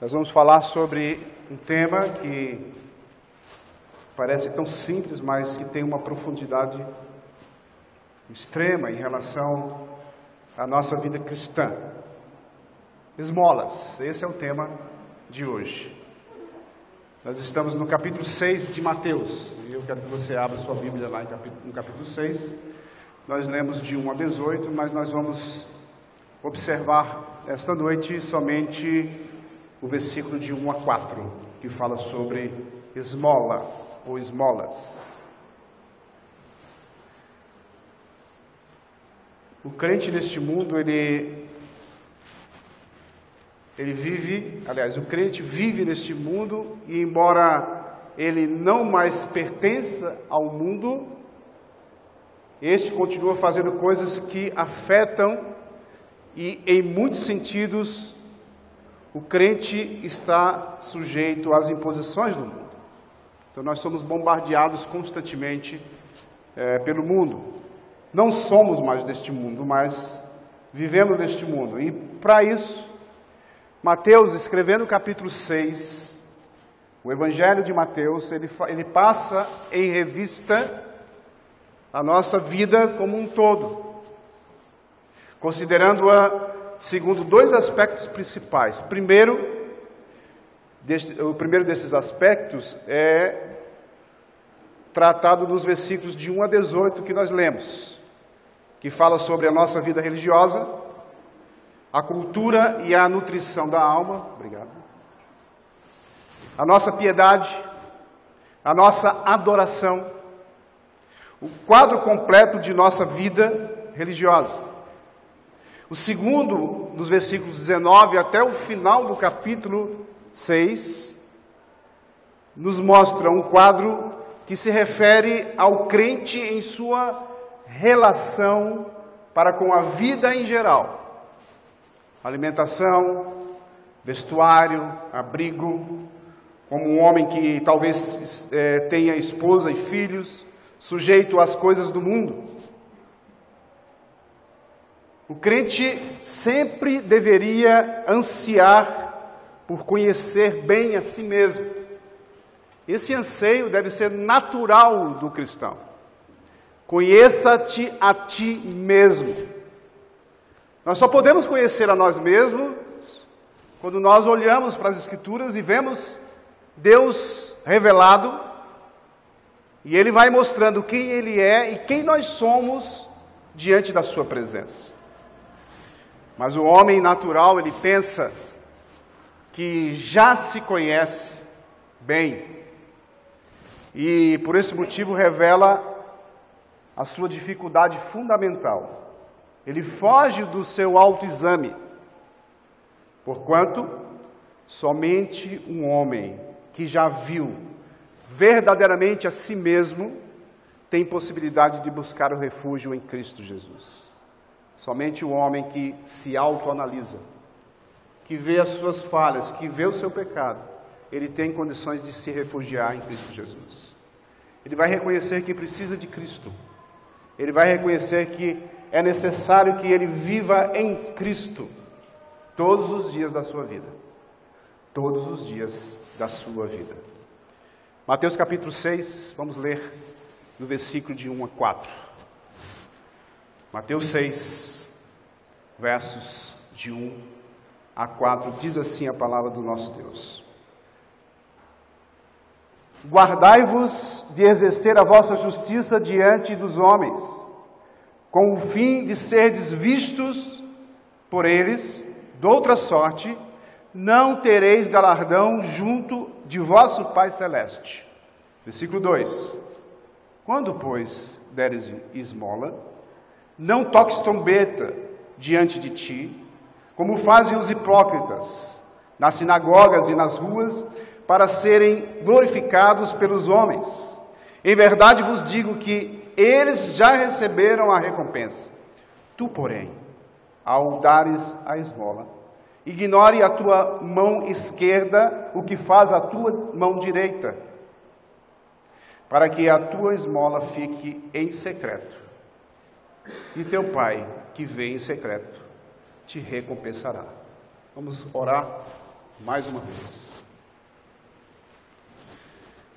Nós vamos falar sobre um tema que parece tão simples, mas que tem uma profundidade extrema em relação à nossa vida cristã. Esmolas, esse é o tema de hoje. Nós estamos no capítulo 6 de Mateus, e eu quero que você abra sua Bíblia lá no capítulo 6. Nós lemos de 1 a 18, mas nós vamos observar esta noite somente o versículo de 1 a 4, que fala sobre esmola ou esmolas. O crente neste mundo, ele vive, aliás, o crente vive neste mundo e embora ele não mais pertença ao mundo, este continua fazendo coisas que afetam e, em muitos sentidos, o crente está sujeito às imposições do mundo. Então, nós somos bombardeados constantemente pelo mundo. Não somos mais deste mundo, mas vivemos neste mundo. E, para isso, Mateus, escrevendo o capítulo 6, o Evangelho de Mateus, ele passa em revista a nossa vida como um todo, considerando-a segundo dois aspectos principais. O primeiro desses aspectos é tratado nos versículos de 1 a 18 que nós lemos, que fala sobre a nossa vida religiosa, a cultura e a nutrição da alma, obrigado, a nossa piedade, a nossa adoração, o quadro completo de nossa vida religiosa. O segundo, dos versículos 19 até o final do capítulo 6, nos mostra um quadro que se refere ao crente em sua relação para com a vida em geral. Alimentação, vestuário, abrigo, como um homem que talvez tenha esposa e filhos, sujeito às coisas do mundo. O crente sempre deveria ansiar por conhecer bem a si mesmo. Esse anseio deve ser natural do cristão. Conheça-te a ti mesmo. Nós só podemos conhecer a nós mesmos quando nós olhamos para as Escrituras e vemos Deus revelado, e Ele vai mostrando quem Ele é e quem nós somos diante da Sua presença. Mas o homem natural, ele pensa que já se conhece bem, e por esse motivo revela a sua dificuldade fundamental. Ele foge do seu autoexame, porquanto somente um homem que já viu verdadeiramente a si mesmo tem possibilidade de buscar o refúgio em Cristo Jesus. Somente o homem que se autoanalisa, que vê as suas falhas, que vê o seu pecado, ele tem condições de se refugiar em Cristo Jesus. Ele vai reconhecer que precisa de Cristo. Ele vai reconhecer que é necessário que ele viva em Cristo todos os dias da sua vida. Todos os dias da sua vida. Mateus capítulo 6, vamos ler no versículo de 1 a 4. Mateus 6, versos de 1 a 4, diz assim a palavra do nosso Deus. Guardai-vos de exercer a vossa justiça diante dos homens, com o fim de serdes vistos por eles, de outra sorte, não tereis galardão junto de vosso Pai Celeste. Versículo 2. Quando, pois, deres esmola, não toques trombeta diante de ti, como fazem os hipócritas, nas sinagogas e nas ruas, para serem glorificados pelos homens. Em verdade vos digo que eles já receberam a recompensa. Tu, porém, ao dares a esmola, ignore a tua mão esquerda o que faz a tua mão direita, para que a tua esmola fique em secreto. E teu Pai, que vê em secreto, te recompensará. Vamos orar. mais uma vez.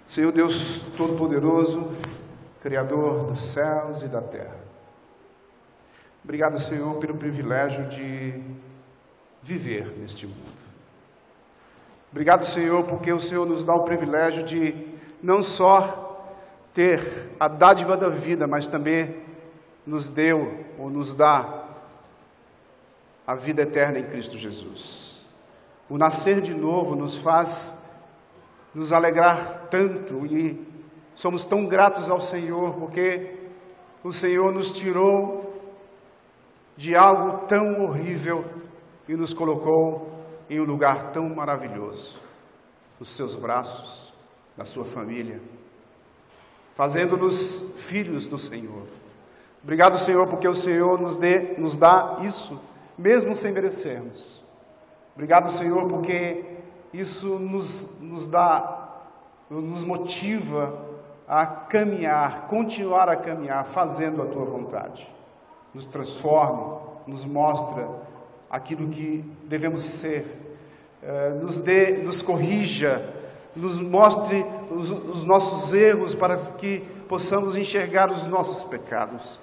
Senhor Deus Todo-Poderoso, Criador dos céus e da terra, obrigado, Senhor, pelo privilégio de viver neste mundo. Obrigado, Senhor, porque o Senhor nos dá o privilégio de não só ter a dádiva da vida, mas também nos deu ou nos dá a vida eterna em Cristo Jesus. O nascer de novo nos faz nos alegrar tanto e somos tão gratos ao Senhor, porque o Senhor nos tirou de algo tão horrível e nos colocou em um lugar tão maravilhoso, nos seus braços, na sua família, fazendo-nos filhos do Senhor. Obrigado, Senhor, porque o Senhor nos dá isso, mesmo sem merecermos. Obrigado, Senhor, porque isso nos motiva a caminhar, continuar a caminhar, fazendo a Tua vontade. Nos transforma, nos mostra aquilo que devemos ser, nos corrija, nos mostre os nossos erros para que possamos enxergar os nossos pecados.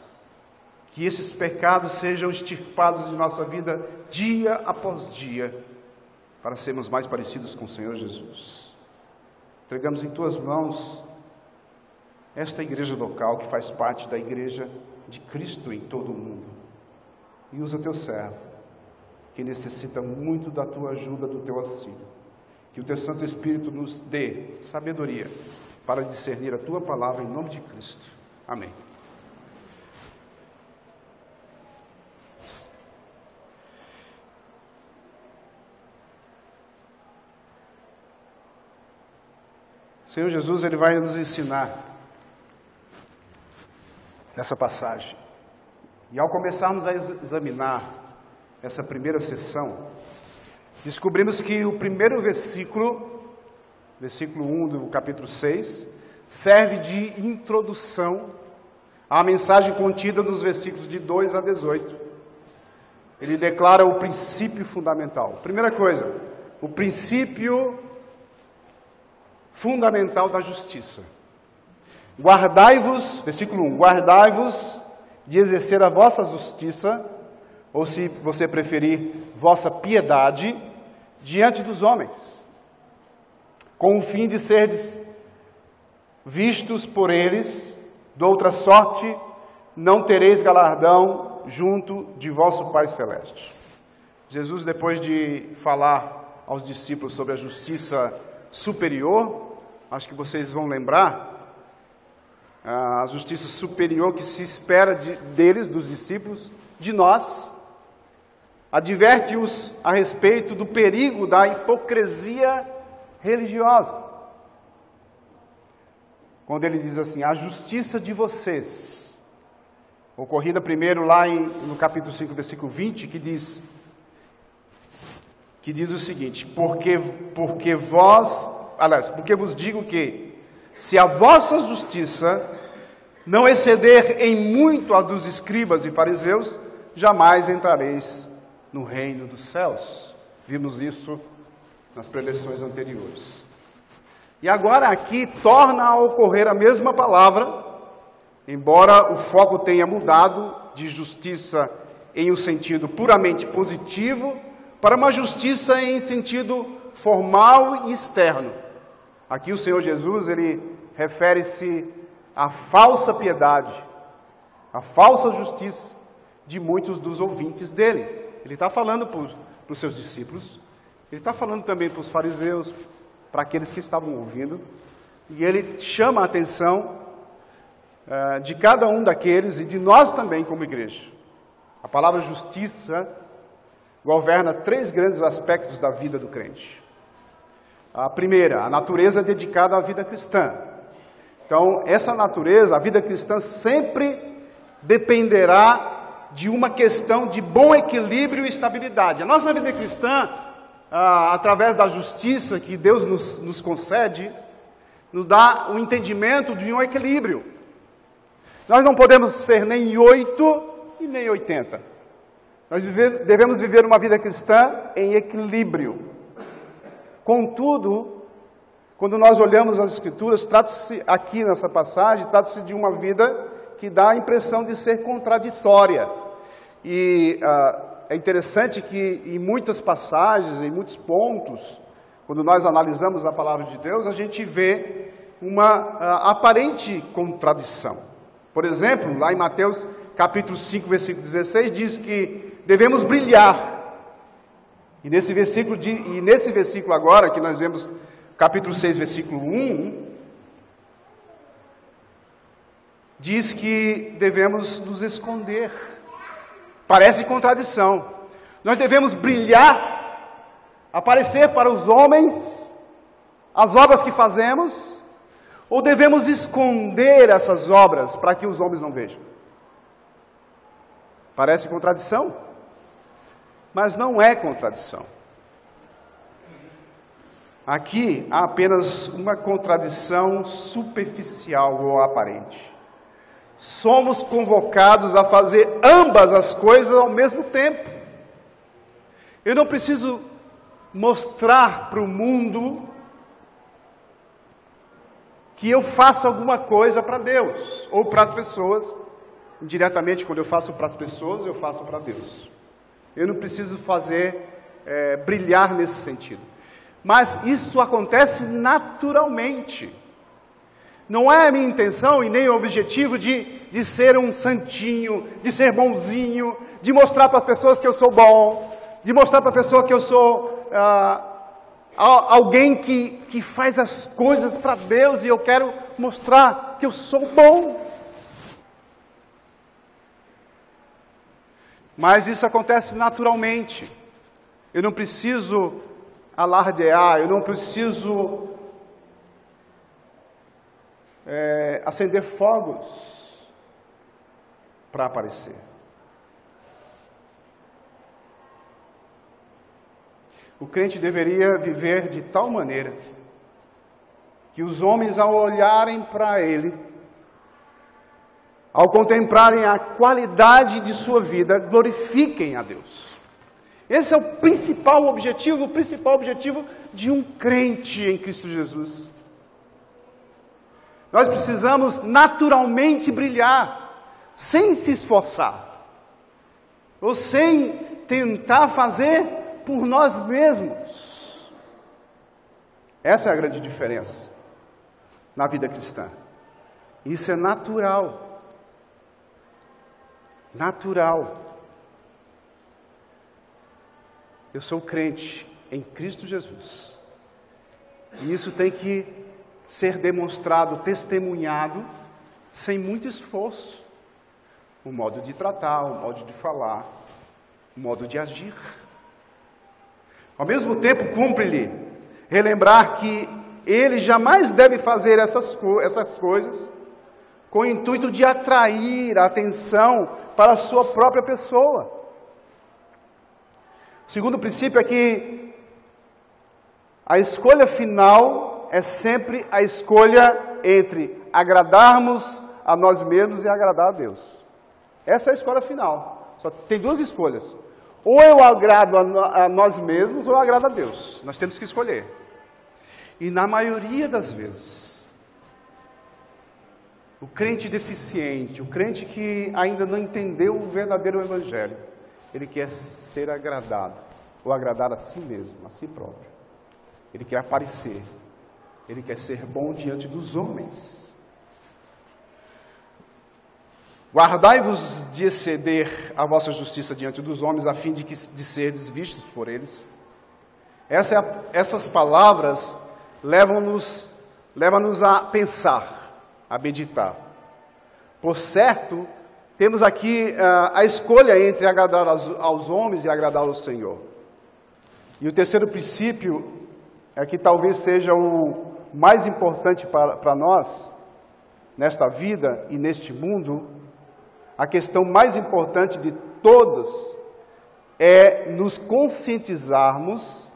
Que esses pecados sejam extirpados de nossa vida dia após dia, para sermos mais parecidos com o Senhor Jesus. Entregamos em Tuas mãos esta igreja local que faz parte da igreja de Cristo em todo o mundo. E usa Teu servo, que necessita muito da Tua ajuda, do Teu auxílio. Que o Teu Santo Espírito nos dê sabedoria para discernir a Tua palavra em nome de Cristo. Amém. O Senhor Jesus, Ele vai nos ensinar nessa passagem. E ao começarmos a examinar essa primeira sessão, descobrimos que o primeiro versículo 1 do capítulo 6, serve de introdução à mensagem contida nos versículos de 2 a 18. Ele declara o princípio fundamental. Primeira coisa, o princípio fundamental da justiça. Guardai-vos, versículo 1, guardai-vos de exercer a vossa justiça, ou se você preferir, vossa piedade, diante dos homens, com o fim de serdes vistos por eles, de outra sorte, não tereis galardão junto de vosso Pai Celeste. Jesus, depois de falar aos discípulos sobre a justiça superior, acho que vocês vão lembrar, a justiça superior que se espera deles, dos discípulos, de nós, adverte-os a respeito do perigo da hipocrisia religiosa. Quando ele diz assim, a justiça de vocês, ocorrida primeiro lá no capítulo 5, versículo 20, que diz o seguinte, porque vos digo que, se a vossa justiça não exceder em muito a dos escribas e fariseus, jamais entrareis no reino dos céus. Vimos isso nas preleções anteriores. E agora aqui torna a ocorrer a mesma palavra, embora o foco tenha mudado de justiça em um sentido puramente positivo, para uma justiça em sentido formal e externo. Aqui o Senhor Jesus, ele refere-se à falsa piedade, à falsa justiça de muitos dos ouvintes dele. Ele está falando para os seus discípulos, ele está falando também para os fariseus, para aqueles que estavam ouvindo, e ele chama a atenção de cada um daqueles e de nós também como igreja. A palavra justiça governa 3 grandes aspectos da vida do crente. A primeira, a natureza dedicada à vida cristã. Então, essa natureza, a vida cristã, sempre dependerá de uma questão de bom equilíbrio e estabilidade. A nossa vida cristã, através da justiça que Deus nos concede, nos dá o entendimento de um equilíbrio. Nós não podemos ser nem 8 e nem 80. Nós devemos viver uma vida cristã em equilíbrio. Contudo, quando nós olhamos as Escrituras, trata-se aqui nessa passagem, trata-se de uma vida que dá a impressão de ser contraditória. E é interessante que em muitas passagens, em muitos pontos, quando nós analisamos a palavra de Deus, a gente vê uma aparente contradição. Por exemplo, lá em Mateus capítulo 5, versículo 16, diz que devemos brilhar. E nesse versículo agora, que nós vemos capítulo 6, versículo 1, diz que devemos nos esconder. Parece contradição. Nós devemos brilhar, aparecer para os homens as obras que fazemos, ou devemos esconder essas obras para que os homens não vejam? Parece contradição, mas não é contradição. Aqui há apenas uma contradição superficial ou aparente. Somos convocados a fazer ambas as coisas ao mesmo tempo. Eu não preciso mostrar para o mundo que eu faço alguma coisa para Deus, ou para as pessoas. Indiretamente, quando eu faço para as pessoas, eu faço para Deus. Eu não preciso brilhar nesse sentido. Mas isso acontece naturalmente. Não é a minha intenção e nem o objetivo de ser um santinho, de ser bonzinho, de mostrar para as pessoas que eu sou bom, de mostrar para a pessoa que eu sou alguém que faz as coisas para Deus e eu quero mostrar que eu sou bom. Mas isso acontece naturalmente. Eu não preciso alardear, eu não preciso acender fogos para aparecer. O crente deveria viver de tal maneira que os homens, ao olharem para ele, ao contemplarem a qualidade de sua vida, glorifiquem a Deus. Esse é o principal objetivo de um crente em Cristo Jesus. Nós precisamos naturalmente brilhar, sem se esforçar, ou sem tentar fazer por nós mesmos. Essa é a grande diferença na vida cristã. Isso é natural. Natural. Eu sou crente em Cristo Jesus. E isso tem que ser demonstrado, testemunhado, sem muito esforço. O modo de tratar, o modo de falar, o modo de agir. Ao mesmo tempo, cumpre-lhe relembrar que ele jamais deve fazer essas coisas com o intuito de atrair a atenção para a sua própria pessoa. O segundo princípio é que a escolha final é sempre a escolha entre agradarmos a nós mesmos e agradar a Deus. Essa é a escolha final. Só tem duas escolhas. Ou eu agrado a nós mesmos ou eu agrado a Deus. Nós temos que escolher. E na maioria das vezes, o crente deficiente, o crente que ainda não entendeu o verdadeiro evangelho, ele quer ser agradado, ou agradar a si mesmo, a si próprio. Ele quer aparecer, ele quer ser bom diante dos homens. Guardai-vos de exceder a vossa justiça diante dos homens, a fim de serdes vistos por eles. Essas palavras levam-nos a pensar, a meditar. Por certo, temos aqui a escolha entre agradar aos homens e agradar ao Senhor. E o terceiro princípio é que talvez seja o mais importante para nós, nesta vida e neste mundo. A questão mais importante de todas é nos conscientizarmos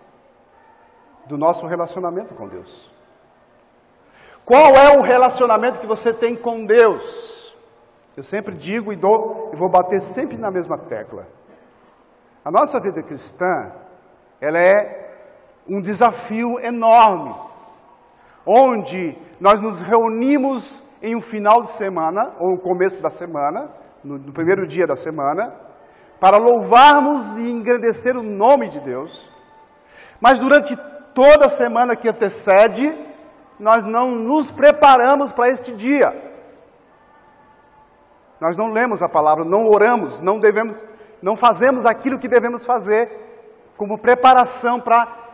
do nosso relacionamento com Deus. Qual é o relacionamento que você tem com Deus? Eu sempre digo e vou bater sempre na mesma tecla. A nossa vida cristã, ela é um desafio enorme, onde nós nos reunimos em um final de semana, ou no começo da semana, no primeiro dia da semana, para louvarmos e engrandecer o nome de Deus. Mas durante toda a semana que antecede, nós não nos preparamos para este dia. Nós não lemos a palavra, não oramos, não fazemos aquilo que devemos fazer como preparação para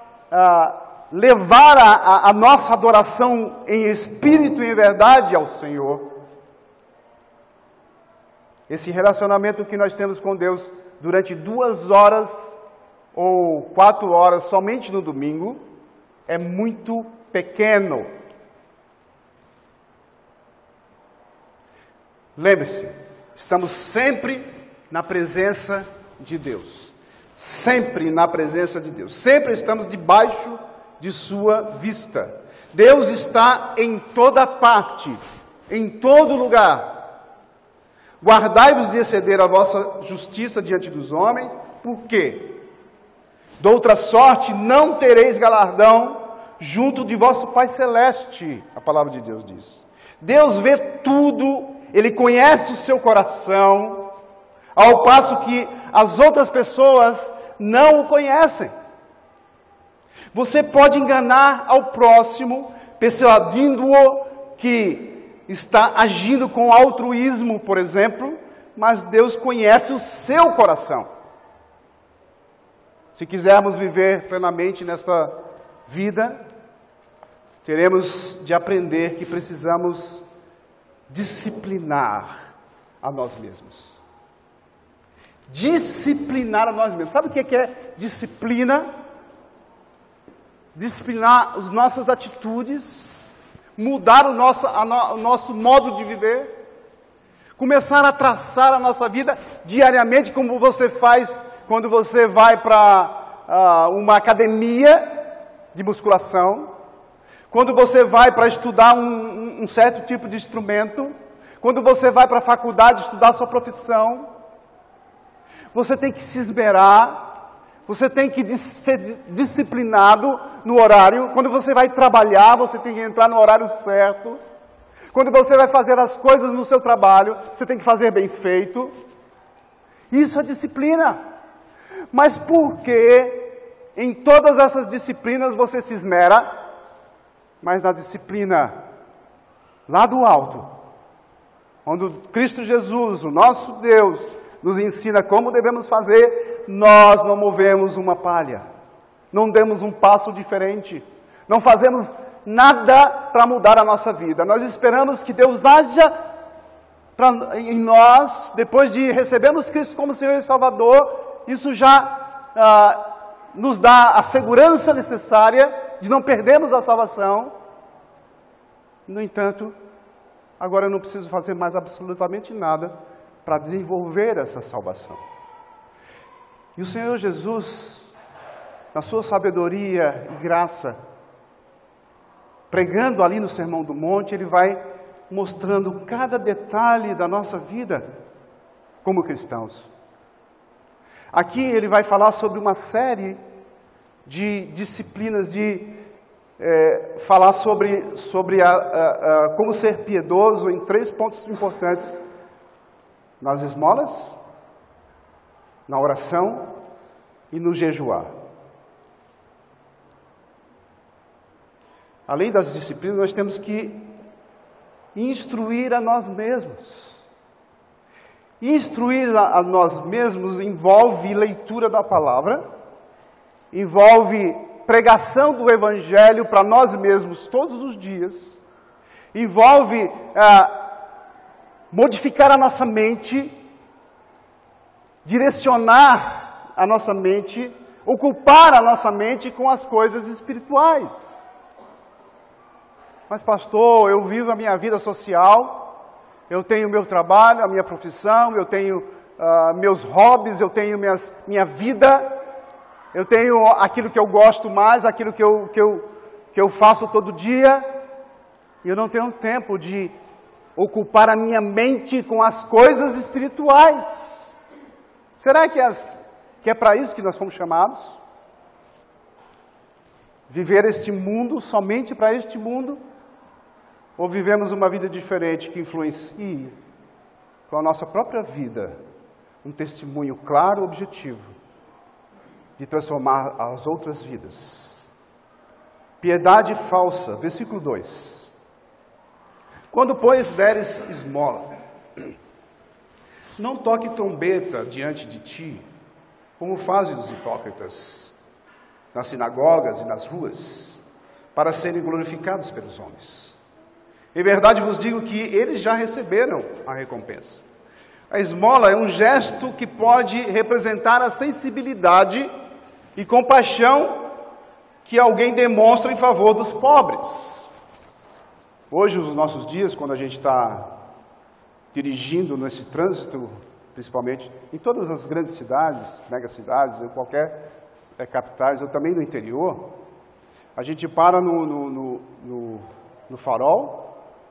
levar a nossa adoração em espírito e em verdade ao Senhor. Esse relacionamento que nós temos com Deus durante 2 horas ou 4 horas somente no domingo é muito pequeno. Lembre-se, estamos sempre na presença de Deus. Sempre na presença de Deus. Sempre estamos debaixo de sua vista. Deus está em toda parte, em todo lugar. Guardai-vos de exceder a vossa justiça diante dos homens. Por quê? De outra sorte não tereis galardão junto de vosso Pai Celeste. A palavra de Deus diz. Deus vê tudo, Ele conhece o seu coração, ao passo que as outras pessoas não o conhecem. Você pode enganar ao próximo, persuadindo-o que está agindo com altruísmo, por exemplo, mas Deus conhece o seu coração. Se quisermos viver plenamente nesta vida, teremos de aprender que precisamos disciplinar a nós mesmos. Disciplinar a nós mesmos. Sabe o que é disciplina? Disciplinar as nossas atitudes, mudar o nosso modo de viver, começar a traçar a nossa vida diariamente, como você faz quando você vai para uma academia de musculação, quando você vai para estudar um certo tipo de instrumento, quando você vai para a faculdade estudar a sua profissão. Você tem que se esmerar, você tem que ser disciplinado no horário. Quando você vai trabalhar, você tem que entrar no horário certo. Quando você vai fazer as coisas no seu trabalho, você tem que fazer bem feito. Isso é disciplina. Mas por que em todas essas disciplinas você se esmera, mas na disciplina lá do alto, onde Cristo Jesus, o nosso Deus, nos ensina como devemos fazer, nós não movemos uma palha, não demos um passo diferente, não fazemos nada para mudar a nossa vida. Nós esperamos que Deus haja em nós, depois de recebermos Cristo como Senhor e Salvador. Isso já nos dá a segurança necessária de não perdermos a salvação. No entanto, agora eu não preciso fazer mais absolutamente nada para desenvolver essa salvação. E o Senhor Jesus, na sua sabedoria e graça, pregando ali no Sermão do Monte, Ele vai mostrando cada detalhe da nossa vida como cristãos. Aqui Ele vai falar sobre uma série de disciplinas, falar sobre como ser piedoso em 3 pontos importantes: nas esmolas, na oração e no jejuar. Além das disciplinas, nós temos que instruir a nós mesmos. Instruir a nós mesmos envolve leitura da palavra, envolve pregação do Evangelho para nós mesmos todos os dias, envolve modificar a nossa mente, direcionar a nossa mente, ocupar a nossa mente com as coisas espirituais. Mas pastor, eu vivo a minha vida social, eu tenho meu trabalho, a minha profissão, eu tenho meus hobbies, eu tenho minha vida, eu tenho aquilo que eu gosto mais, aquilo que eu faço todo dia, e eu não tenho tempo de ocupar a minha mente com as coisas espirituais. Será que é para isso que nós fomos chamados? viver este mundo somente para este mundo? Ou vivemos uma vida diferente que influencie com a nossa própria vida um testemunho claro e objetivo de transformar as outras vidas? Piedade falsa, versículo 2. Quando, pois, deres esmola, não toque trombeta diante de ti, como fazem os hipócritas, nas sinagogas e nas ruas, para serem glorificados pelos homens. Em verdade vos digo que eles já receberam a recompensa. A esmola é um gesto que pode representar a sensibilidade e compaixão que alguém demonstra em favor dos pobres. Hoje, nos nossos dias, quando a gente está dirigindo nesse trânsito, principalmente em todas as grandes cidades, megacidades, em qualquer capitais, ou também no interior, a gente para no farol,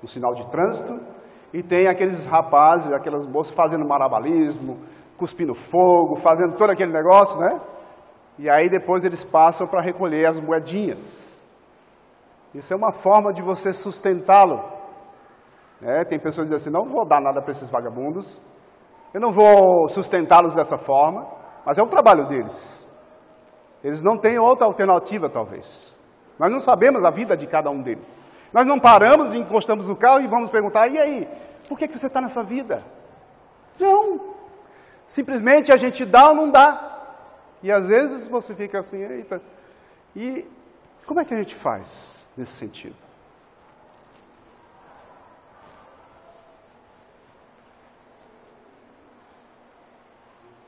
no sinal de trânsito, e tem aqueles rapazes, aquelas moças fazendo malabarismo, cuspindo fogo, fazendo todo aquele negócio, né? E aí depois eles passam para recolher as moedinhas. Isso é uma forma de você sustentá-lo. Tem pessoas que dizem assim, não vou dar nada para esses vagabundos, eu não vou sustentá-los dessa forma, mas é o trabalho deles. Eles não têm outra alternativa, talvez. Nós não sabemos a vida de cada um deles. Nós não paramos e encostamos o carro e vamos perguntar, e aí, por que você está nessa vida? Não. Simplesmente a gente dá ou não dá. E às vezes você fica assim, eita. E como é que a gente faz nesse sentido?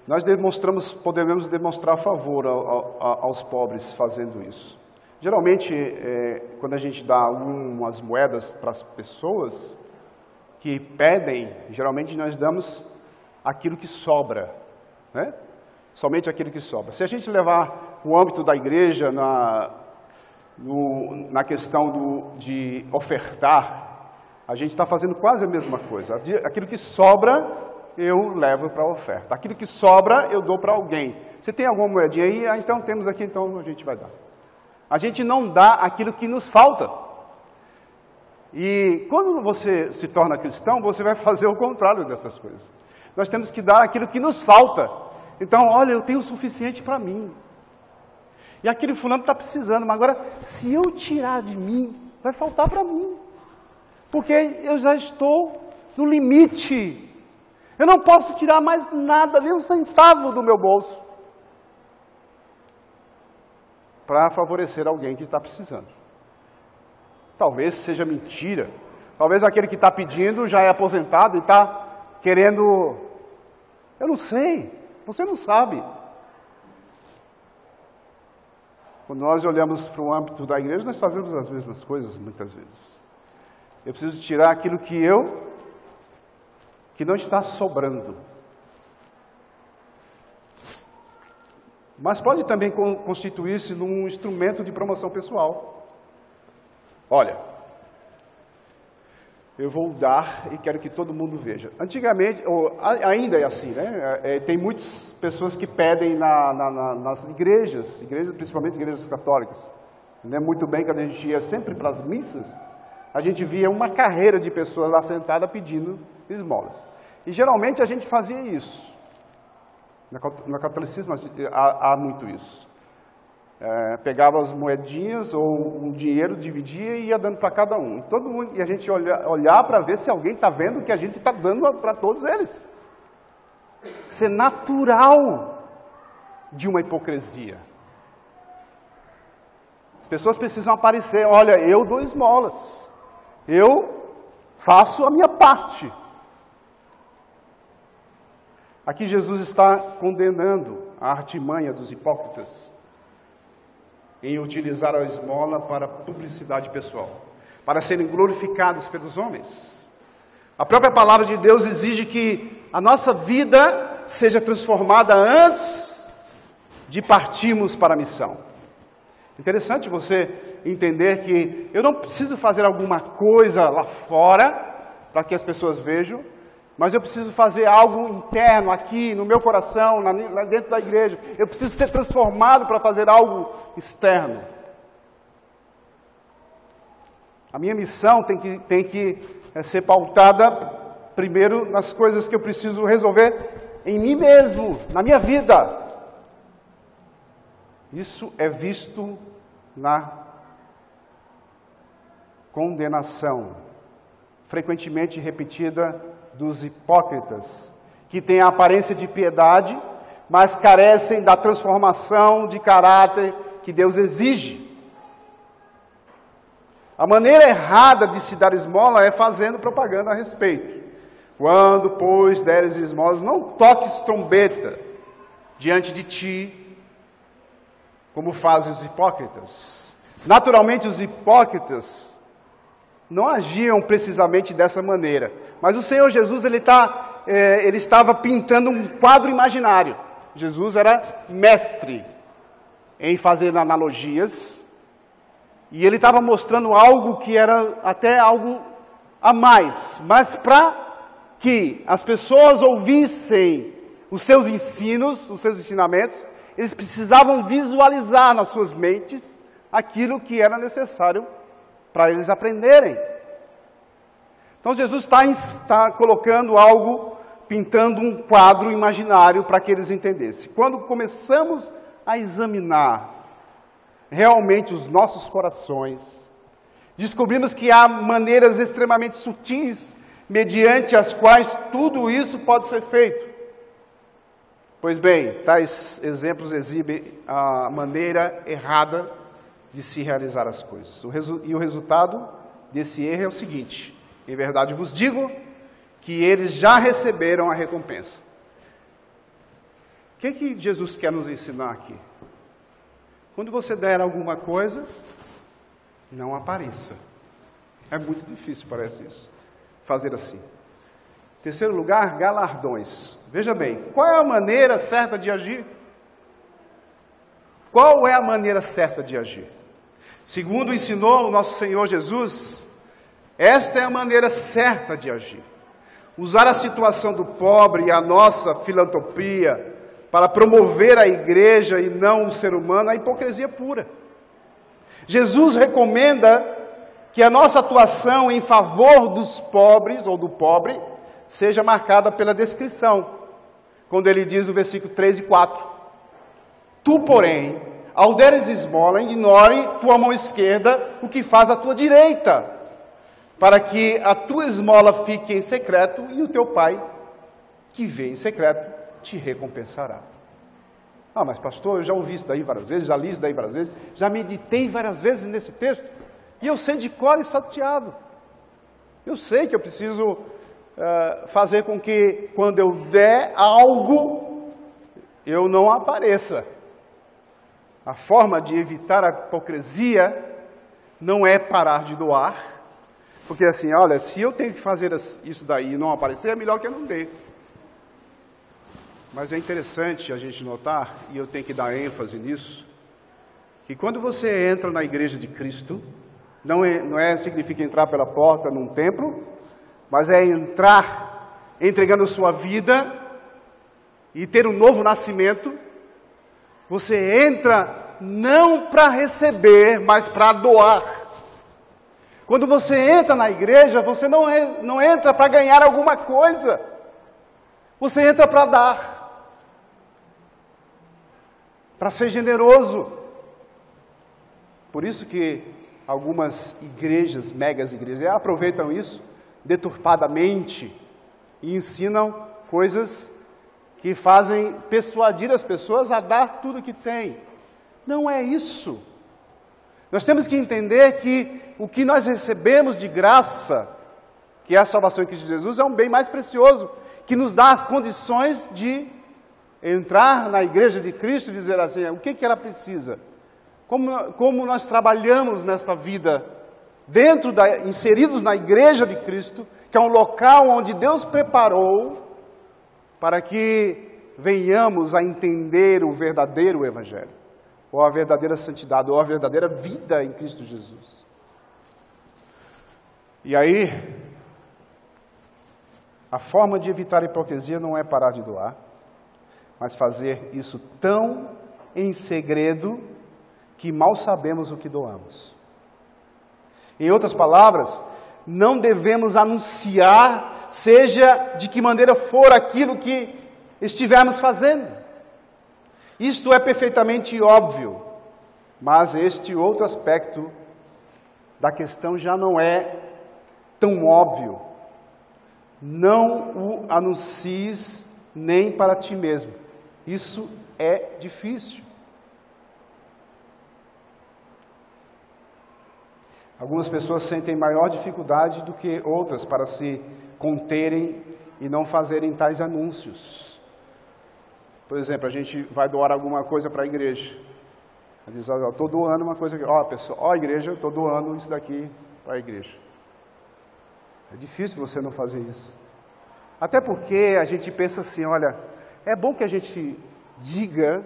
Nós podemos demonstrar favor aos pobres fazendo isso. Geralmente, quando a gente dá umas moedas para as pessoas que pedem, geralmente nós damos aquilo que sobra, né? Somente aquilo que sobra. Se a gente levar o âmbito da igreja na questão de ofertar, a gente está fazendo quase a mesma coisa. Aquilo que sobra, eu levo para a oferta. Aquilo que sobra, eu dou para alguém. Você tem alguma moedinha aí? Ah, então temos aqui, então a gente vai dar. A gente não dá aquilo que nos falta. E quando você se torna cristão, você vai fazer o contrário dessas coisas. Nós temos que dar aquilo que nos falta. Então, olha, eu tenho o suficiente para mim. E aquele fulano está precisando, mas agora, se eu tirar de mim, vai faltar para mim. Porque eu já estou no limite. Eu não posso tirar mais nada, nem um centavo do meu bolso, para favorecer alguém que está precisando. Talvez seja mentira. Talvez aquele que está pedindo já é aposentado e está querendo... Eu não sei. Você não sabe. Quando nós olhamos para o âmbito da igreja, nós fazemos as mesmas coisas muitas vezes. Eu preciso tirar aquilo que não está sobrando. Mas pode também constituir-se num instrumento de promoção pessoal. Olha, eu vou dar e quero que todo mundo veja. Antigamente, ou ainda é assim, né? Tem muitas pessoas que pedem nas igrejas, principalmente igrejas católicas. Não é muito bem que a gente ia sempre para as missas, a gente via uma carreira de pessoas lá sentada pedindo esmolas. E geralmente a gente fazia isso. No catolicismo há muito isso. Pegava as moedinhas ou um dinheiro, dividia e ia dando para cada um. E a gente olhar para ver se alguém está vendo o que a gente está dando para todos eles. Isso é natural de uma hipocrisia. As pessoas precisam aparecer. Olha, eu dou esmolas. Eu faço a minha parte. Aqui Jesus está condenando a artimanha dos hipócritas em utilizar a esmola para publicidade pessoal, para serem glorificados pelos homens. A própria palavra de Deus exige que a nossa vida seja transformada antes de partirmos para a missão. Interessante você entender que eu não preciso fazer alguma coisa lá fora para que as pessoas vejam, mas eu preciso fazer algo interno aqui, no meu coração, lá dentro da igreja. Eu preciso ser transformado para fazer algo externo. A minha missão tem que ser pautada primeiro nas coisas que eu preciso resolver em mim mesmo, na minha vida. Isso é visto na condenação, frequentemente repetida dos hipócritas, que têm a aparência de piedade, mas carecem da transformação de caráter que Deus exige. A maneira errada de se dar esmola é fazendo propaganda a respeito. Quando, pois, deres esmolas, não toques trombeta diante de ti, como fazem os hipócritas. Naturalmente, os hipócritas não agiam precisamente dessa maneira. Mas o Senhor Jesus, ele estava pintando um quadro imaginário. Jesus era mestre em fazer analogias. E ele estava mostrando algo que era até algo a mais. Mas para que as pessoas ouvissem os seus ensinos, os seus ensinamentos, eles precisavam visualizar nas suas mentes aquilo que era necessário para eles aprenderem. Então Jesus está colocando algo, pintando um quadro imaginário para que eles entendessem. Quando começamos a examinar realmente os nossos corações, descobrimos que há maneiras extremamente sutis, mediante as quais tudo isso pode ser feito. Pois bem, tais exemplos exibem a maneira errada de se realizar as coisas. E o resultado desse erro é o seguinte: em verdade vos digo que eles já receberam a recompensa. O que Jesus quer nos ensinar aqui? Quando você der alguma coisa, não apareça. É muito difícil, parece isso, fazer assim. Terceiro lugar, galardões. Veja bem, qual é a maneira certa de agir? Qual é a maneira certa de agir? Segundo ensinou o nosso Senhor Jesus, esta é a maneira certa de agir. Usar a situação do pobre e a nossa filantropia para promover a igreja e não o ser humano, é hipocrisia pura. Jesus recomenda que a nossa atuação em favor dos pobres ou do pobre seja marcada pela descrição, quando ele diz no versículo 3 e 4: Tu, porém, ao deres esmola, ignore tua mão esquerda o que faz a tua direita, para que a tua esmola fique em secreto e o teu pai, que vê em secreto, te recompensará. Ah, mas pastor, eu já ouvi isso daí várias vezes, já li isso daí várias vezes, já meditei várias vezes nesse texto, e eu sei de cor e salteado. Eu sei que eu preciso fazer com que, quando eu der algo, eu não apareça. A forma de evitar a hipocrisia não é parar de doar, porque assim, olha, se eu tenho que fazer isso daí e não aparecer, é melhor que eu não dê. Mas é interessante a gente notar, e eu tenho que dar ênfase nisso, que quando você entra na igreja de Cristo, não significa entrar pela porta num templo, mas é entrar entregando sua vida e ter um novo nascimento. Você entra não para receber, mas para doar. Quando você entra na igreja, você não entra para ganhar alguma coisa. Você entra para dar, para ser generoso. Por isso que algumas igrejas, megas igrejas, aproveitam isso deturpadamente e ensinam coisas que fazem persuadir as pessoas a dar tudo que têm. Não é isso. Nós temos que entender que o que nós recebemos de graça, que é a salvação em Cristo Jesus, é um bem mais precioso, que nos dá as condições de entrar na igreja de Cristo e dizer assim, o que ela precisa? Como nós trabalhamos nesta vida, inseridos na igreja de Cristo, que é um local onde Deus preparou para que venhamos a entender o verdadeiro Evangelho, ou a verdadeira santidade, ou a verdadeira vida em Cristo Jesus. E aí, a forma de evitar a hipocrisia não é parar de doar, mas fazer isso tão em segredo que mal sabemos o que doamos. Em outras palavras, não devemos anunciar, seja de que maneira for, aquilo que estivermos fazendo. Isto é perfeitamente óbvio, mas este outro aspecto da questão já não é tão óbvio. Não o anuncies nem para ti mesmo. Isso é difícil. Algumas pessoas sentem maior dificuldade do que outras para se conterem e não fazerem tais anúncios. Por exemplo, a gente vai doar alguma coisa para a igreja. Diz, ó, estou doando uma coisa aqui. Ó, pessoal, ó, igreja, eu estou doando isso daqui para a igreja. É difícil você não fazer isso. Até porque a gente pensa assim, olha, é bom que a gente diga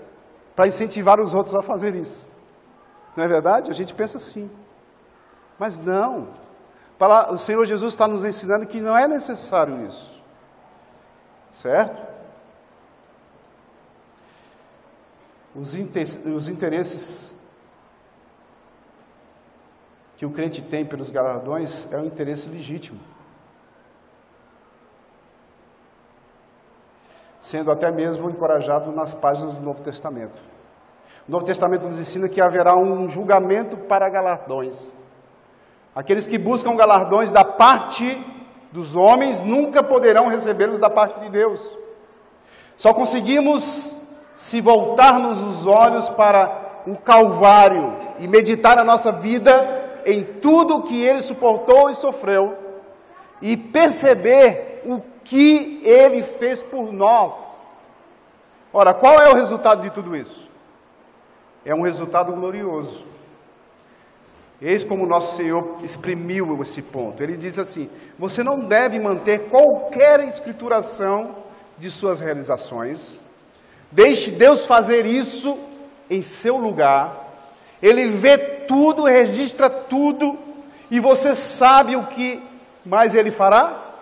para incentivar os outros a fazer isso. Não é verdade? A gente pensa assim. Mas não. O Senhor Jesus está nos ensinando que não é necessário isso. Certo? Os interesses que o crente tem pelos galardões é um interesse legítimo. Sendo até mesmo encorajado nas páginas do Novo Testamento. O Novo Testamento nos ensina que haverá um julgamento para galardões. Aqueles que buscam galardões da parte dos homens nunca poderão recebê-los da parte de Deus. Só conseguimos se voltarmos os olhos para o Calvário e meditar a nossa vida em tudo o que Ele suportou e sofreu e perceber o que Ele fez por nós. Ora, qual é o resultado de tudo isso? É um resultado glorioso. Eis como o nosso Senhor exprimiu esse ponto. Ele diz assim, você não deve manter qualquer escrituração de suas realizações. Deixe Deus fazer isso em seu lugar. Ele vê tudo, registra tudo, e você sabe o que mais Ele fará?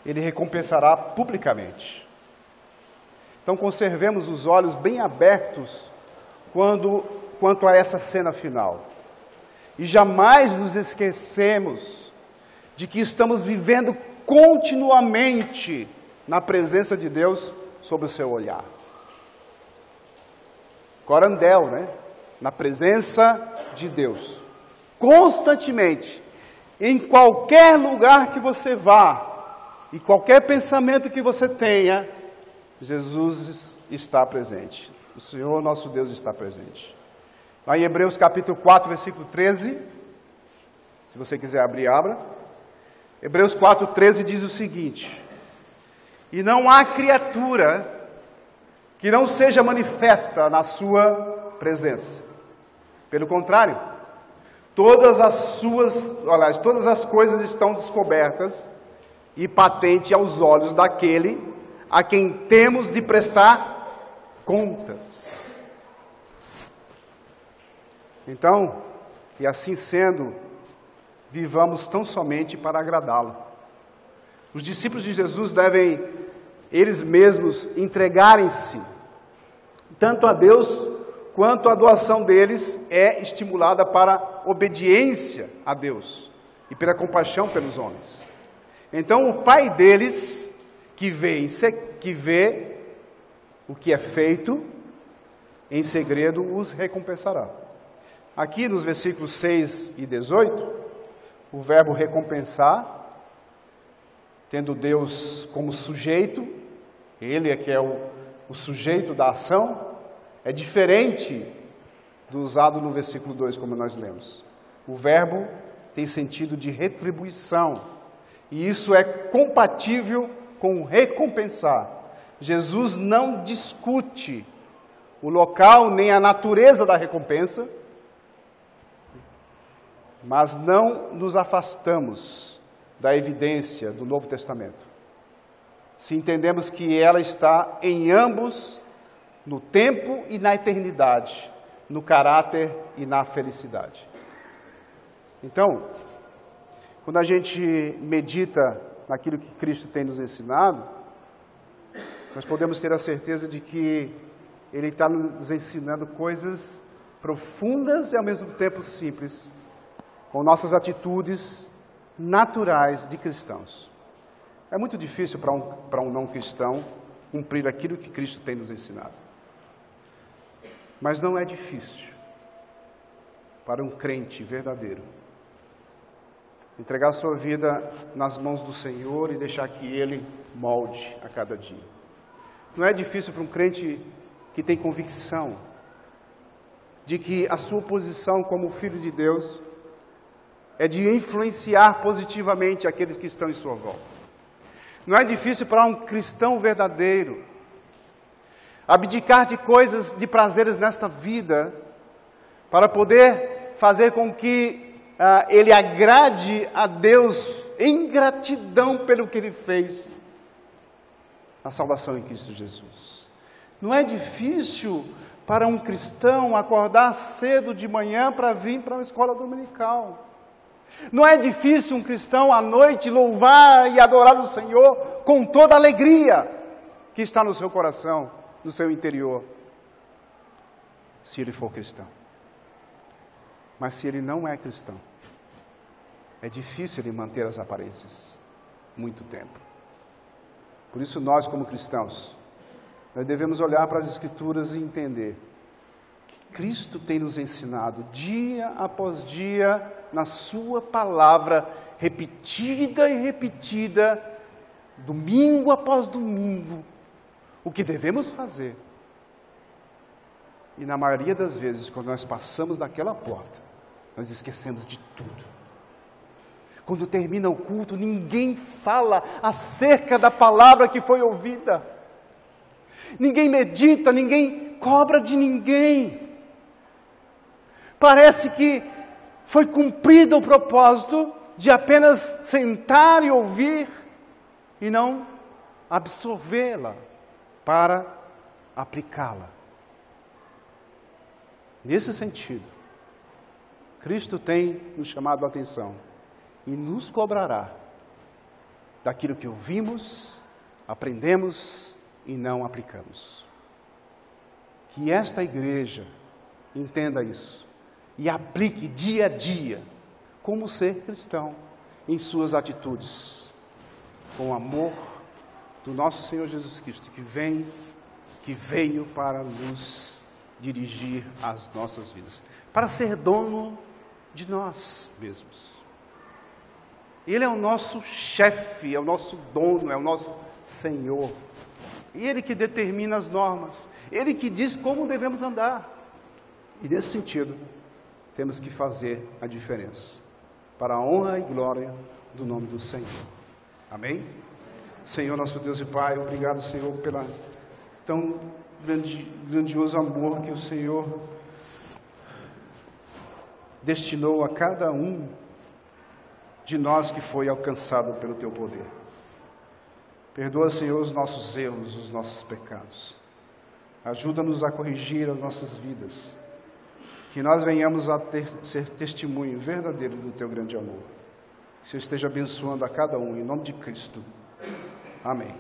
Ele recompensará publicamente. Então conservemos os olhos bem abertos quanto a essa cena final. E jamais nos esquecemos de que estamos vivendo continuamente na presença de Deus sob o seu olhar. Corandel, né? Na presença de Deus. Constantemente, em qualquer lugar que você vá, e qualquer pensamento que você tenha, Jesus está presente. O Senhor nosso Deus está presente. Lá em Hebreus capítulo 4, versículo 13, se você quiser abrir, abra. Hebreus 4, 13 diz o seguinte: e não há criatura que não seja manifesta na sua presença. Pelo contrário, todas as coisas estão descobertas e patentes aos olhos daquele a quem temos de prestar contas. Então, e assim sendo, vivamos tão somente para agradá-lo. Os discípulos de Jesus devem, eles mesmos, entregarem-se, tanto a Deus, quanto a doação deles é estimulada para obediência a Deus e pela compaixão pelos homens. Então, o Pai deles, que vê o que é feito em segredo, os recompensará. Aqui nos versículos 6 e 18, o verbo recompensar, tendo Deus como sujeito, Ele é que é o sujeito da ação, é diferente do usado no versículo 2, como nós lemos. O verbo tem sentido de retribuição, e isso é compatível com recompensar. Jesus não discute o local nem a natureza da recompensa, mas não nos afastamos da evidência do Novo Testamento. Se entendemos que ela está em ambos, no tempo e na eternidade, no caráter e na felicidade. Então, quando a gente medita naquilo que Cristo tem nos ensinado, nós podemos ter a certeza de que Ele está nos ensinando coisas profundas e ao mesmo tempo simples, com nossas atitudes naturais de cristãos. É muito difícil para um não cristão cumprir aquilo que Cristo tem nos ensinado. Mas não é difícil para um crente verdadeiro entregar sua vida nas mãos do Senhor e deixar que Ele molde a cada dia. Não é difícil para um crente que tem convicção de que a sua posição como filho de Deus é de influenciar positivamente aqueles que estão em sua volta. Não é difícil para um cristão verdadeiro abdicar de coisas, de prazeres nesta vida, para poder fazer com que ele agrade a Deus em gratidão pelo que Ele fez na salvação em Cristo Jesus. Não é difícil para um cristão acordar cedo de manhã para vir para uma escola dominical. Não é difícil um cristão à noite louvar e adorar o Senhor com toda a alegria que está no seu coração, no seu interior, se ele for cristão. Mas se ele não é cristão, é difícil ele manter as aparências muito tempo. Por isso nós, como cristãos, nós devemos olhar para as Escrituras e entender que Cristo tem nos ensinado dia após dia, na sua palavra, repetida e repetida, domingo após domingo, o que devemos fazer. E na maioria das vezes, quando nós passamos daquela porta, nós esquecemos de tudo. Quando termina o culto, ninguém fala acerca da palavra que foi ouvida. Ninguém medita, ninguém cobra de ninguém. Parece que foi cumprido o propósito de apenas sentar e ouvir e não absorvê-la para aplicá-la. Nesse sentido, Cristo tem nos chamado a atenção e nos cobrará daquilo que ouvimos, aprendemos e não aplicamos. Que esta igreja entenda isso e aplique dia a dia como ser cristão em suas atitudes, com o amor do nosso Senhor Jesus Cristo, que veio para nos dirigir as nossas vidas, para ser dono de nós mesmos. Ele é o nosso chefe, é o nosso dono, é o nosso Senhor. Ele que determina as normas, Ele que diz como devemos andar. E nesse sentido, temos que fazer a diferença, para a honra e glória do nome do Senhor. Amém? Senhor, nosso Deus e Pai, obrigado, Senhor, pela tão grandioso amor que o Senhor destinou a cada um de nós que foi alcançado pelo Teu poder. Perdoa, Senhor, os nossos erros, os nossos pecados. Ajuda-nos a corrigir as nossas vidas. Que nós venhamos a ser testemunho verdadeiro do Teu grande amor. Que o Senhor esteja abençoando a cada um, em nome de Cristo. Amém.